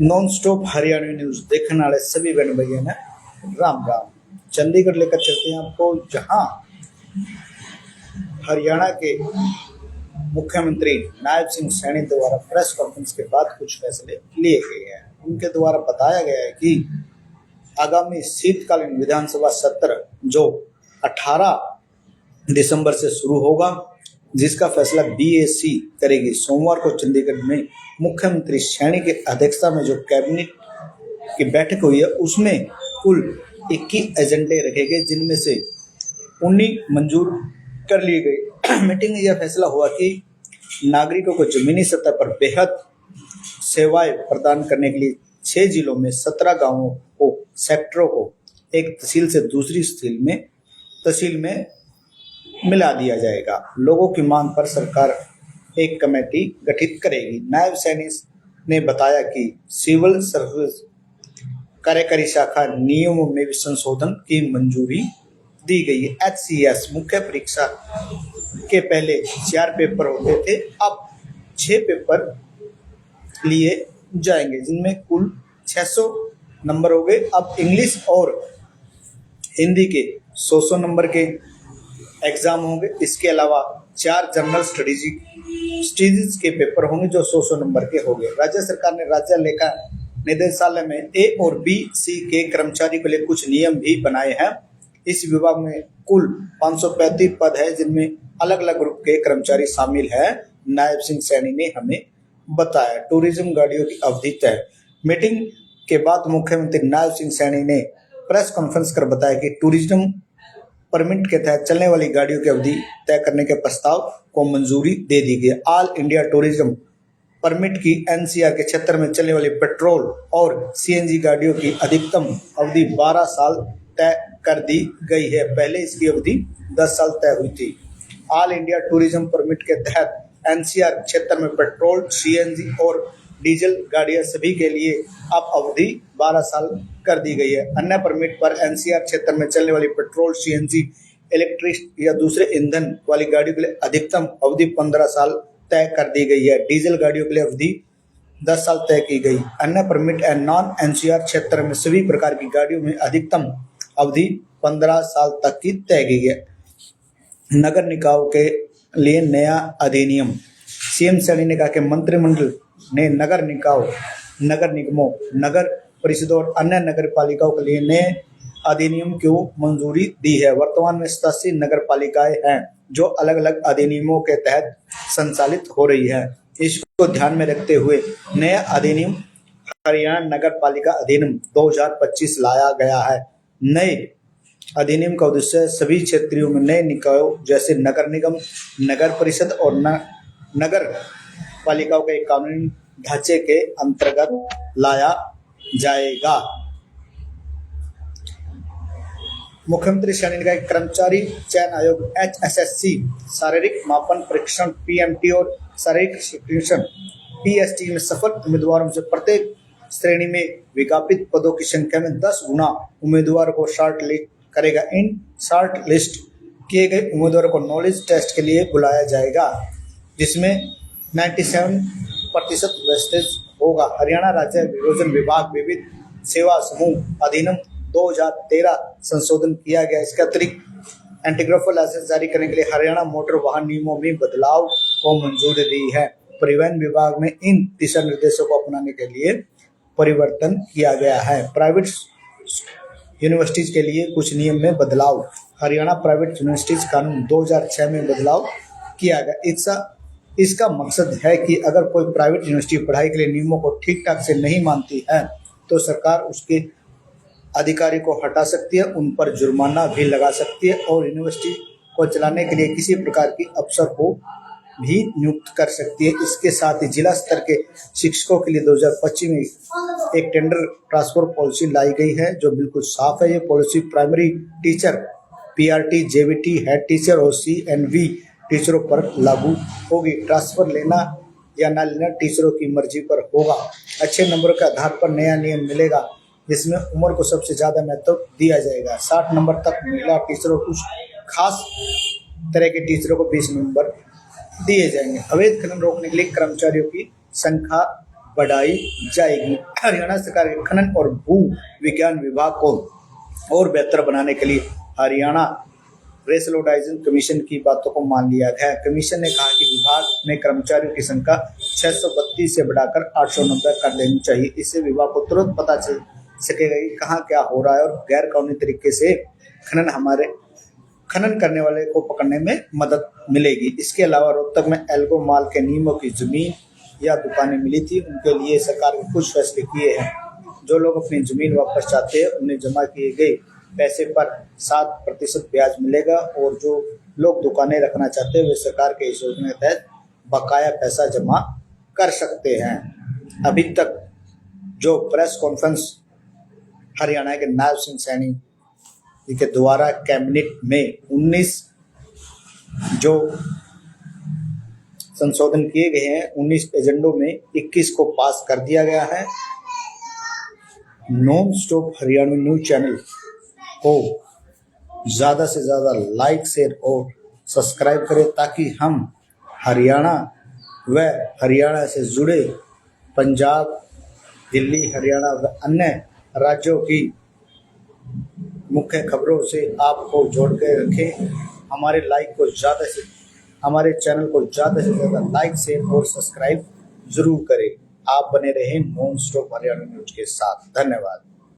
Non stop Haryanvi news देखने वाले सभी बहन भैया ने राम राम। चंडीगढ़ लेकर चलते हैं आपको, जहां हरियाणा के मुख्यमंत्री नायब सिंह सैनी द्वारा प्रेस कॉन्फ्रेंस के बाद कुछ फैसले लिए गए हैं। उनके द्वारा बताया गया है कि आगामी शीतकालीन विधानसभा सत्र जो 18 दिसंबर से शुरू होगा, जिसका फैसला बीएसी करेगी। सोमवार को चंडीगढ़ में मुख्यमंत्री सैनी की अध्यक्षता में जो कैबिनेट की बैठक हुई है, उसमें कुल 21 एजेंडे रखे गए, जिनमें से 19 मंजूर कर लिए गए। मीटिंग में यह फैसला हुआ कि नागरिकों को जमीनी सतह पर बेहद सेवाएं प्रदान करने के लिए 6 जिलों में 17 गांवों को, सेक्टरों को एक तहसील से दूसरी तहसील में मिला दिया जाएगा। लोगों की मांग पर सरकार एक कमेटी गठित करेगी। नायब सैनी ने बताया कि सिविल सर्विस कार्यकारी शाखा नियमों में भी संशोधन की मंजूरी दी गई है। HCS मुख्य परीक्षा के पहले 4 पेपर होते थे, अब 6 पेपर लिए जाएंगे, जिनमें कुल 600 नंबर हो गए। अब इंग्लिश और हिंदी के 100 नंबर के एग्जाम होंगे। इसके अलावा 4 जनरल स्टडीज के पेपर होंगे जो 100 नंबर के होंगे। राज्य सरकार ने राज्य लेखा निदेशालय में A और B, C के कर्मचारी के लिए कुछ नियम भी बनाए हैं। इस विभाग में कुल 535 पद है, जिनमें अलग अलग ग्रुप के कर्मचारी शामिल हैं। नायब सिंह सैनी ने हमें बताया। टूरिज्म गाड़ियों की अवधि तय। मीटिंग के बाद मुख्यमंत्री नायब सिंह सैनी ने प्रेस कॉन्फ्रेंस कर बताया कि टूरिज्म परमिट के तहत चलने वाली गाड़ियों की अवधि तय करने के प्रस्ताव को मंजूरी दे दी गई। ऑल इंडिया टूरिज्म परमिट की NCR के क्षेत्र में चलने वाली पेट्रोल और CNG गाड़ियों की अधिकतम अवधि 12 साल तय कर दी गई है। पहले इसकी अवधि 10 साल तय हुई थी। ऑल इंडिया टूरिज्म परमिट के तहत NCR क्षेत्र में पेट्रोल, CNG और डीजल गाड़ियां सभी के लिए अब अवधि 12 साल कर दी गई है। अन्य परमिट पर NCR क्षेत्र में चलने वाली पेट्रोल, CNG, इलेक्ट्रिक या दूसरे ईंधन वाली गाड़ियों के लिए अधिकतम अवधि 15 साल तय कर दी गई है। डीजल गाड़ियों के लिए अवधि 10 साल तय की गई। अन्य परमिट एंड नॉन NCR क्षेत्र में सभी प्रकार की गाड़ियों में अधिकतम अवधि 15 साल तक की तय की है। नगर निकायों के लिए नया अधिनियम। CM सैनी ने कहा कि मंत्रिमंडल ने नगर निकायों, नगर निगमों, नगर परिषदों और अन्य नगर पालिकाओं के लिए नए अधिनियम को मंजूरी दी है। वर्तमान में 87 नगर पालिकाएं हैं जो अलग अलग अधिनियमों के तहत संचालित हो रही है। इसको ध्यान में रखते हुए नया अधिनियम हरियाणा नगर पालिका अधिनियम 2025 लाया गया है। नए अधिनियम का उद्देश्य सभी क्षेत्रों में नए निकायों जैसे नगर निगम, नगर परिषद और नगर पालिकाओं के कानूनी ढांचे के अंतर्गत लाया जाएगा। मुख्यमंत्री सैनी ने कहा कि कर्मचारी चयन आयोग HSSC शारीरिक मापन परीक्षण PMT और शारीरिक परीक्षण PST में सफल उम्मीदवारों से प्रत्येक श्रेणी में विज्ञापित पदों की संख्या में 10 गुना उम्मीदवारों को शॉर्ट लिस्ट करेगा। इन शॉर्ट लिस्ट किए गए उम्मीदवारों को नॉलेज टेस्ट के लिए बुलाया जाएगा, जिसमें 97% वेस्टेज होगा। हरियाणा राज्य वियोजन विभाग विविध सेवा समूह अधिनियम 2013 संशोधन किया गया। इसके अतिरिक्त एंटीग्राफर लाइसेंस जारी करने के लिए हरियाणा मोटर वाहन नियमों में बदलाव को मंजूरी दी है। परिवहन विभाग में इन दिशा निर्देशों को अपनाने के लिए परिवर्तन किया गया है। प्राइवेट यूनिवर्सिटीज के लिए कुछ नियम में बदलाव। हरियाणा प्राइवेट यूनिवर्सिटीज कानून 2006 में बदलाव किया गया। इसका मकसद है कि अगर कोई प्राइवेट यूनिवर्सिटी पढ़ाई के लिए नियमों को ठीक ठाक से नहीं मानती है तो सरकार उसके अधिकारी को हटा सकती है, उन पर जुर्माना भी लगा सकती है और यूनिवर्सिटी को चलाने के लिए किसी प्रकार की अफसर को भी नियुक्त कर सकती है। इसके साथ ही जिला स्तर के शिक्षकों के लिए 2025 में एक टेंडर ट्रांसफर पॉलिसी लाई गई है, जो बिल्कुल साफ है। ये policy primary teacher, PRT, JVT, head teacher और CNV टीचरों पर लागू होगी। ट्रांसफर लेना या ना लेना टीचरों की मर्जी पर होगा। अच्छे नंबरों के आधार पर नया नियम मिलेगा, जिसमें उम्र को सबसे ज्यादा महत्व दिया जाएगा। 60 नंबर तक महिला टीचरों, कुछ खास तरह के टीचरों को 20 नंबर दिए जाएंगे। अवैध खनन रोकने के लिए कर्मचारियों की संख्या बढ़ाई जाएगी। हरियाणा सरकार के खनन और भू विज्ञान विभाग को और बेहतर बनाने के लिए हरियाणा रेसोल्यूटाइजेशन कमीशन की बातों को मान लिया गया है। कमीशन ने कहा कि विभाग में कर्मचारियों की संख्या 632 से बढ़ाकर 890 कर देनी चाहिए। इससे विभाग को तुरंत पता चल सकेगा कि कहाँ क्या हो रहा है और गैर कानूनी तरीके से खनन करने वाले को पकड़ने में मदद मिलेगी। इसके अलावा रोहतक में एल्गो माल के नियमों की जमीन या दुकानें मिली थी, उनके लिए सरकार ने कुछ फैसले किए हैं। जो लोग अपनी जमीन वापस चाहते हैं उन्हें जमा किए गए पैसे पर 7% ब्याज मिलेगा और जो लोग दुकानें रखना चाहते हैं वे सरकार के इस योजना के तहत बकाया पैसा जमा कर सकते हैं। अभी तक जो प्रेस कॉन्फ्रेंस हरियाणा के नायब सिंह सैनी के द्वारा कैबिनेट में 19 जो संशोधन किए गए हैं, 19 एजेंडों में 21 को पास कर दिया गया है। Non stop Haryanvi news channel को ज़्यादा से ज़्यादा लाइक, शेयर और सब्सक्राइब करें ताकि हम हरियाणा व हरियाणा से जुड़े पंजाब, दिल्ली, हरियाणा व अन्य राज्यों की मुख्य खबरों से आपको जोड़ के रखें। हमारे चैनल को ज़्यादा से ज़्यादा लाइक, शेयर और सब्सक्राइब जरूर करें। आप बने रहें नॉन स्टॉप हरियाणा न्यूज के साथ। धन्यवाद।